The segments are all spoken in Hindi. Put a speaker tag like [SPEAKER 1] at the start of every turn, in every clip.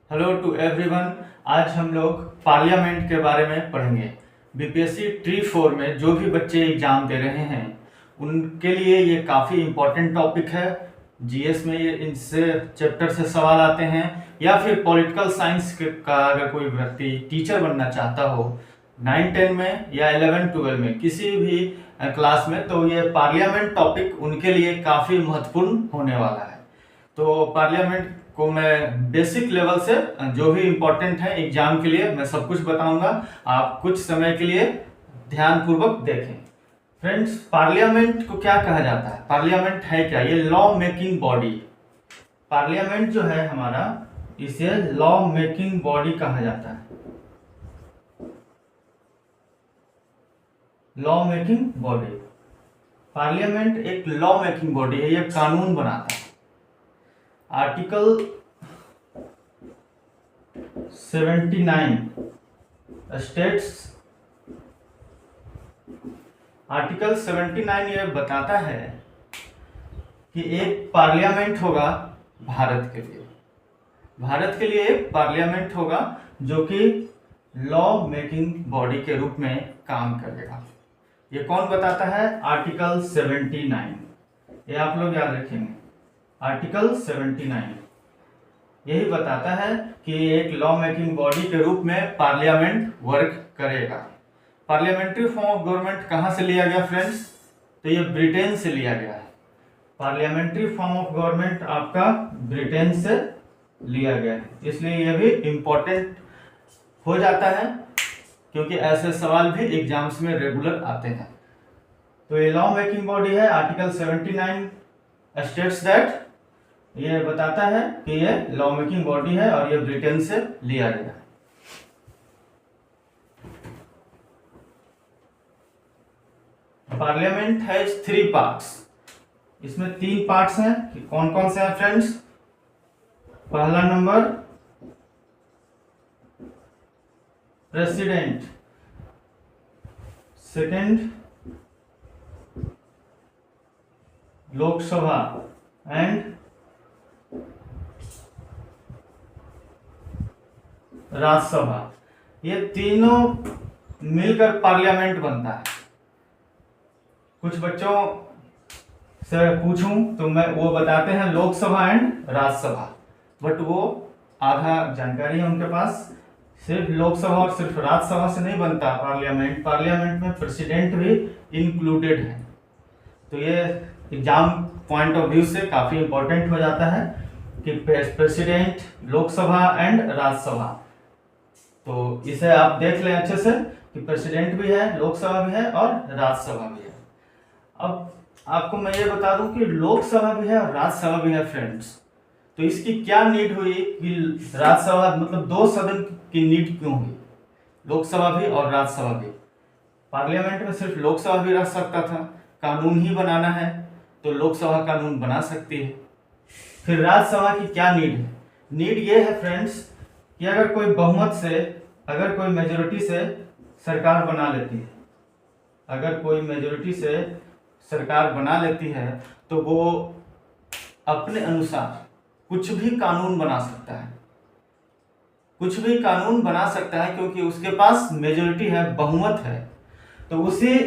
[SPEAKER 1] Hello to everyone. आज हम लोग पार्लियामेंट के बारे में पढ़ेंगे। बीपीएससी ट्री 4 में जो भी बच्चे एग्जाम दे रहे हैं उनके लिए ये काफ़ी इम्पोर्टेंट टॉपिक है। जीएस में ये इनसे चैप्टर से सवाल आते हैं, या फिर पॉलिटिकल साइंस का अगर कोई व्यक्ति टीचर बनना चाहता हो 9-10 में या 11-12 में किसी भी क्लास में, तो ये पार्लियामेंट टॉपिक उनके लिए काफ़ी महत्वपूर्ण होने वाला है। तो पार्लियामेंट को मैं बेसिक लेवल से जो भी इम्पोर्टेंट है एग्जाम के लिए मैं सब कुछ बताऊंगा। आप कुछ समय के लिए ध्यानपूर्वक देखें। फ्रेंड्स, पार्लियामेंट को क्या कहा जाता है? पार्लियामेंट है क्या? ये लॉ मेकिंग बॉडी। पार्लियामेंट जो है हमारा, इसे लॉ मेकिंग बॉडी कहा जाता है। लॉ मेकिंग बॉडी, पार्लियामेंट एक लॉ मेकिंग बॉडी है, ये कानून बनाता है। आर्टिकल 79 स्टेट्स, आर्टिकल 79 ये बताता है कि एक पार्लियामेंट होगा भारत के लिए। भारत के लिए एक पार्लियामेंट होगा जो कि लॉ मेकिंग बॉडी के रूप में काम करेगा। ये कौन बताता है? आर्टिकल 79। ये आप लोग याद रखेंगे। आर्टिकल 79 यही बताता है कि एक लॉ मेकिंग बॉडी के रूप में पार्लियामेंट वर्क करेगा। पार्लियामेंट्री फॉर्म ऑफ गवर्नमेंट कहाँ से लिया गया फ्रेंड्स? तो ये ब्रिटेन से लिया गया है। पार्लियामेंट्री फॉर्म ऑफ गवर्नमेंट आपका ब्रिटेन से लिया गया है, इसलिए यह भी इम्पोर्टेंट हो जाता है क्योंकि ऐसे सवाल भी एग्जाम्स में रेगुलर आते हैं। तो ये लॉ मेकिंग बॉडी है। आर्टिकल 79 स्टेट्स दैट, ये बताता है कि ये लॉ मेकिंग बॉडी है और ये ब्रिटेन से लिया गया है। Parliament has 3 parts. इसमें 3 पार्ट्स हैं। कि कौन कौन से हैं फ्रेंड्स? पहला number president, second Lok Sabha and Rajya Sabha. ये तीनों मिलकर पार्लियामेंट बनता है। कुछ बच्चों से पूछूं तो मैं वो बताते हैं लोकसभा एंड राज्यसभा, बट वो आधा जानकारी है उनके पास। सिर्फ लोकसभा और सिर्फ राज्यसभा से नहीं बनता पार्लियामेंट। पार्लियामेंट में प्रेसिडेंट भी इंक्लूडेड है। तो ये एग्जाम पॉइंट ऑफ व्यू से काफी इंपॉर्टेंट हो जाता है कि प्रेसिडेंट, लोकसभा एंड राज्यसभा। तो इसे आप देख लें अच्छे से कि प्रेसिडेंट भी है, लोकसभा भी है और राज्यसभा भी है। अब आपको मैं ये बता दूं कि लोकसभा भी है और राज्यसभा भी है फ्रेंड्स। तो इसकी क्या नीड हुई कि राज्यसभा मतलब 2 सदन की नीड क्यों हुई? लोकसभा भी और राज्यसभा भी। पार्लियामेंट में सिर्फ लोकसभा भी रह सकता था, कानून ही बनाना है तो लोकसभा कानून बना सकती है। फिर राज्यसभा की क्या नीड है? नीड ये है फ्रेंड्स कि अगर कोई बहुमत से, अगर कोई मेजोरिटी से सरकार बना लेती है, अगर कोई मेजोरिटी से सरकार बना लेती है तो वो अपने अनुसार कुछ भी कानून बना सकता है। कुछ भी कानून बना सकता है क्योंकि उसके पास मेजोरिटी है, बहुमत है। तो उसी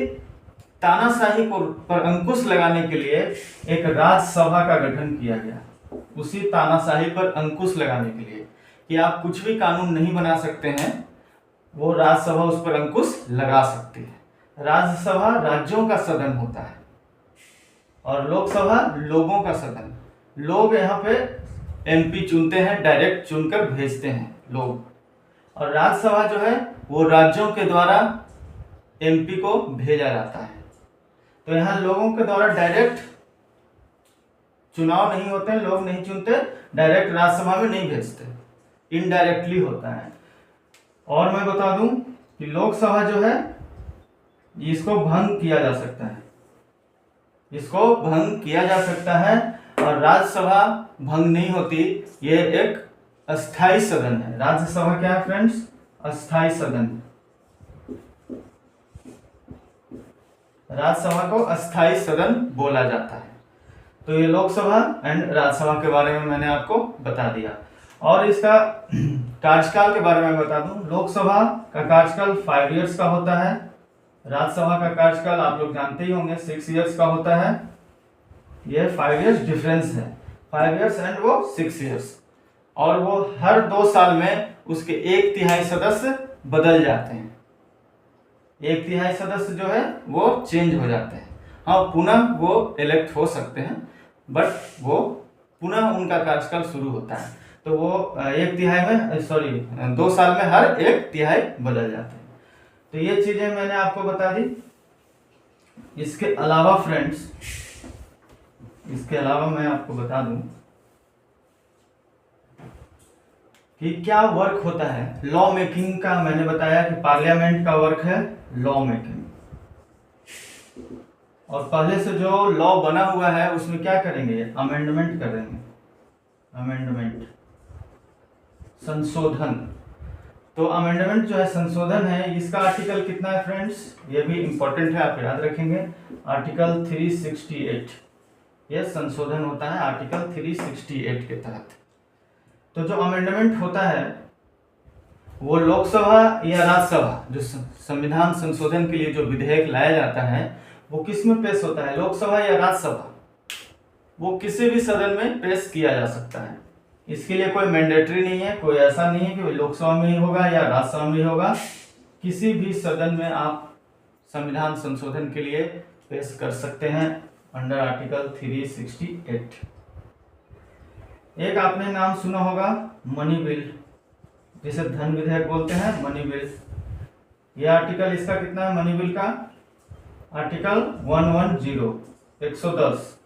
[SPEAKER 1] तानाशाही पर अंकुश लगाने के लिए एक राज्यसभा का गठन किया गया। उसी तानाशाही पर अंकुश लगाने के लिए कि आप कुछ भी कानून नहीं बना सकते हैं, वो राज्यसभा उस पर अंकुश लगा सकती है। राज्यसभा राज्यों का सदन होता है और लोकसभा लोगों का सदन। लोग यहाँ पे एमपी चुनते हैं, डायरेक्ट चुनकर भेजते हैं लोग। और राज्यसभा जो है वो राज्यों के द्वारा एमपी को भेजा जाता है। तो यहाँ लोगों के द्वारा डायरेक्ट चुनाव नहीं होते हैं, लोग नहीं चुनते, डायरेक्ट राज्यसभा में नहीं भेजते, इनडायरेक्टली होता है। और मैं बता दूं कि लोकसभा जो है इसको भंग किया जा सकता है, इसको भंग किया जा सकता है। और राज्यसभा भंग नहीं होती, ये एक अस्थाई सदन है। राज्यसभा क्या है फ्रेंड्स? अस्थाई सदन। राज्यसभा को अस्थाई सदन बोला जाता है। तो ये लोकसभा एंड राज्यसभा के बारे में मैंने आपको बता दिया। और इसका कार्यकाल के बारे में बता दूं, लोकसभा का कार्यकाल 5 इयर्स का होता है, राज्यसभा का कार्यकाल आप लोग जानते ही होंगे 6 इयर्स का होता है। ये 5 इयर्स डिफरेंस है, 5 इयर्स एंड वो 6 इयर्स, और वो हर 2 साल में उसके 1/3 सदस्य बदल जाते हैं, 1/3 सदस्य जो है वो चेंज हो जाते हैं। हाँ, पुनः वो इलेक्ट हो सकते हैं, बट वो पुनः उनका कार्यकाल शुरू होता है, तो वो 2 साल में हर 1/3 बदल जाते हैं। तो ये चीजें मैंने आपको बता दी। इसके अलावा फ्रेंड्स, इसके अलावा मैं आपको बता दूं कि क्या वर्क होता है लॉ मेकिंग का। मैंने बताया कि पार्लियामेंट का वर्क है लॉ मेकिंग, और पहले से जो लॉ बना हुआ है उसमें क्या करेंगे, अमेंडमेंट करेंगे, अमेंडमेंट संशोधन। तो अमेंडमेंट जो है संशोधन है, इसका आर्टिकल कितना है फ्रेंड्स, ये भी इंपॉर्टेंट है, आप याद रखेंगे, आर्टिकल 368, यह संशोधन होता है आर्टिकल 368 के तहत। तो जो अमेंडमेंट होता है वो लोकसभा या राज्यसभा, जो संविधान संशोधन के लिए जो विधेयक लाया जाता है वो किस में पेश होता है, लोकसभा या राज्यसभा, वो किसी भी सदन में पेश किया जा सकता है। इसके लिए कोई मैंडेटरी नहीं है, कोई ऐसा नहीं है कि लोकसभा में ही होगा या राज्यसभा में ही होगा, किसी भी सदन में आप संविधान संशोधन के लिए पेश कर सकते हैं अंडर आर्टिकल 368। एक आपने नाम सुना होगा मनी बिल, जिसे धन विधेयक बोलते हैं, मनी बिल। यह आर्टिकल इसका कितना है मनी बिल का, आर्टिकल 110,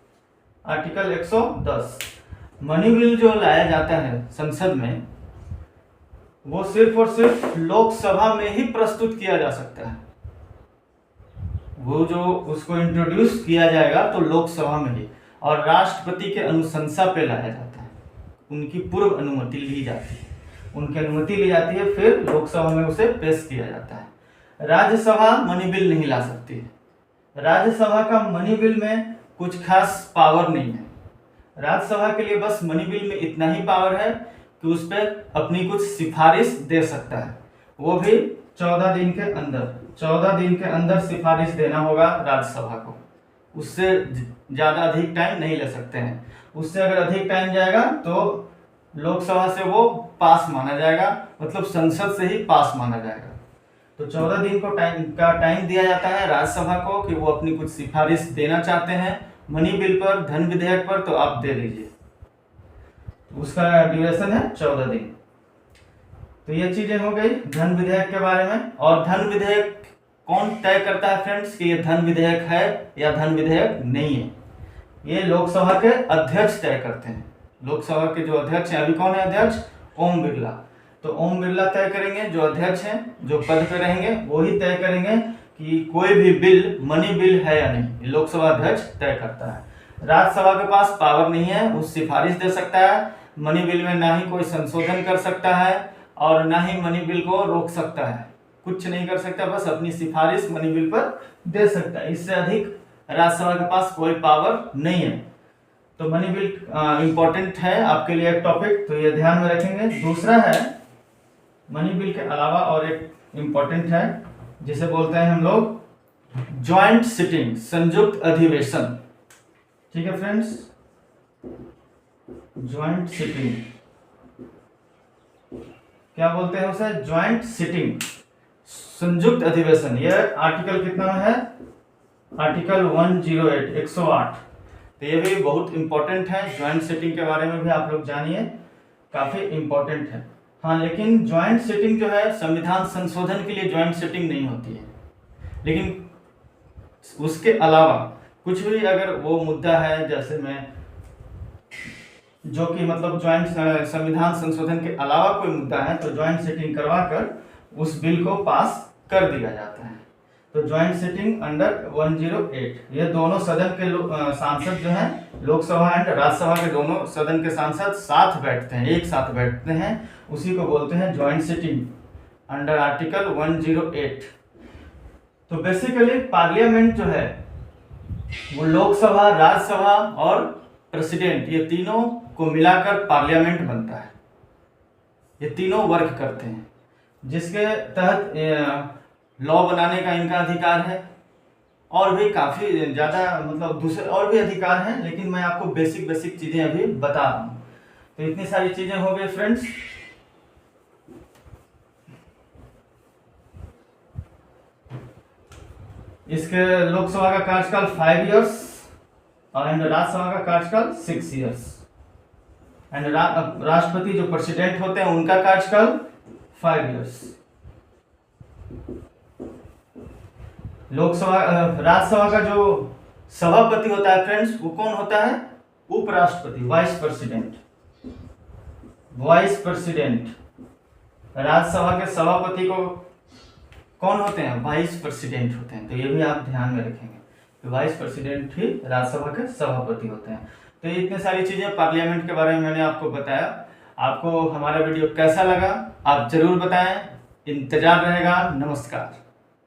[SPEAKER 1] आर्टिकल 110। मनी बिल जो लाया जाता है संसद में, वो सिर्फ और सिर्फ लोकसभा में ही प्रस्तुत किया जा सकता है। वो जो उसको इंट्रोड्यूस किया जाएगा तो लोकसभा में ही, और राष्ट्रपति के अनुशंसा पे लाया जाता है, उनकी पूर्व अनुमति ली जाती है, उनकी अनुमति ली जाती है, फिर लोकसभा में उसे पेश किया जाता है। राज्यसभा मनी बिल नहीं ला सकती है, राज्यसभा का मनी बिल में कुछ खास पावर नहीं है। राज्यसभा के लिए बस मनी बिल में इतना ही पावर है कि उस पर अपनी कुछ सिफारिश दे सकता है, वो भी 14 दिन के अंदर, 14 दिन के अंदर सिफारिश देना होगा राज्यसभा को, उससे ज़्यादा अधिक टाइम नहीं ले सकते हैं। उससे अगर अधिक टाइम जाएगा तो लोकसभा से वो पास माना जाएगा, मतलब संसद से ही पास माना जाएगा। तो 14 दिन को टाइम दिया जाता है राज्यसभा को कि वो अपनी कुछ सिफारिश देना चाहते हैं मनी बिल पर, धन विधेयक पर, तो आप दे दीजिए। उसका ड्यूरेशन है 14 दिन। तो ये चीजें हो गई धन विधेयक के बारे में। और धन विधेयक कौन तय करता है फ्रेंड्स कि ये धन विधेयक है या धन विधेयक नहीं है, ये लोकसभा के अध्यक्ष तय करते हैं। लोकसभा के जो अध्यक्ष हैं, अभी कौन है अध्यक्ष, ओम बिरला, तो ओम बिरला तय करेंगे, जो अध्यक्ष हैं, जो पद पे रहेंगे वो ही तय करेंगे कि कोई भी बिल मनी बिल है या नहीं, लोकसभा अध्यक्ष तय करता है। राज्यसभा के पास पावर नहीं है, वो सिफारिश दे सकता है, मनी बिल में ना ही कोई संशोधन कर सकता है और ना ही मनी बिल को रोक सकता है, कुछ नहीं कर सकता, बस अपनी सिफारिश मनी बिल पर दे सकता है। इससे अधिक राज्यसभा के पास कोई पावर नहीं है। तो मनी बिल इंपॉर्टेंट है आपके लिए एक टॉपिक, तो ये ध्यान में रखेंगे। दूसरा है मनी बिल के अलावा और एक इंपॉर्टेंट है जिसे बोलते हैं हम लोग ज्वाइंट सिटिंग, संयुक्त अधिवेशन। ठीक है फ्रेंड्स, ज्वाइंट सिटिंग क्या बोलते हैं उसे, ज्वाइंट सिटिंग, संयुक्त अधिवेशन। यह आर्टिकल कितना है, आर्टिकल 108, 108। तो ये भी बहुत इंपॉर्टेंट है, ज्वाइंट सिटिंग के बारे में भी आप लोग जानिए, काफी इंपॉर्टेंट है। हाँ, लेकिन ज्वाइंट सिटिंग जो है संविधान संशोधन के लिए ज्वाइंट सिटिंग नहीं होती है, लेकिन उसके अलावा कुछ भी अगर वो मुद्दा है, जैसे मैं जो कि मतलब ज्वाइंट संविधान संशोधन के अलावा कोई मुद्दा है, तो ज्वाइंट सिटिंग करवाकर उस बिल को पास कर दिया जाता है। तो ज्वाइंट सिटिंग अंडर 108, ये दोनों सदन के सांसद जो हैं, लोकसभा एंड राज्यसभा के दोनों सदन के सांसद साथ बैठते हैं, एक साथ बैठते हैं, उसी को बोलते हैं ज्वाइंट सिटिंग अंडर आर्टिकल 108। तो बेसिकली पार्लियामेंट जो है वो लोकसभा, राज्यसभा और प्रेसिडेंट, ये तीनों को मिलाकर पार्लियामेंट बनता है। ये तीनों वर्क करते हैं, जिसके तहत लॉ बनाने का इनका अधिकार है। और भी काफ़ी ज़्यादा मतलब दूसरे और भी अधिकार हैं, लेकिन मैं आपको बेसिक बेसिक चीज़ें अभी बता रहा हूँ। तो इतनी सारी चीज़ें हो गई फ्रेंड्स। इसके लोकसभा का कार्यकाल 5 इयर्स एंड राज्यसभा का कार्यकाल 6 इयर्स एंड राष्ट्रपति जो प्रेसिडेंट होते हैं उनका कार्यकाल 5 इयर्स। लोकसभा राज्यसभा का जो सभापति होता है फ्रेंड्स, वो कौन होता है? उपराष्ट्रपति, vice president. Vice president. Rajya Sabha के सभापति को कौन होते हैं? वाइस प्रेसिडेंट होते हैं। तो ये भी आप ध्यान में रखेंगे कि वाइस प्रेसिडेंट ही राज्यसभा के सभापति होते हैं। तो ये इतनी सारी चीजें पार्लियामेंट के बारे में मैंने आपको बताया। आपको हमारा वीडियो कैसा लगा आप जरूर बताएं, इंतजार रहेगा। नमस्कार।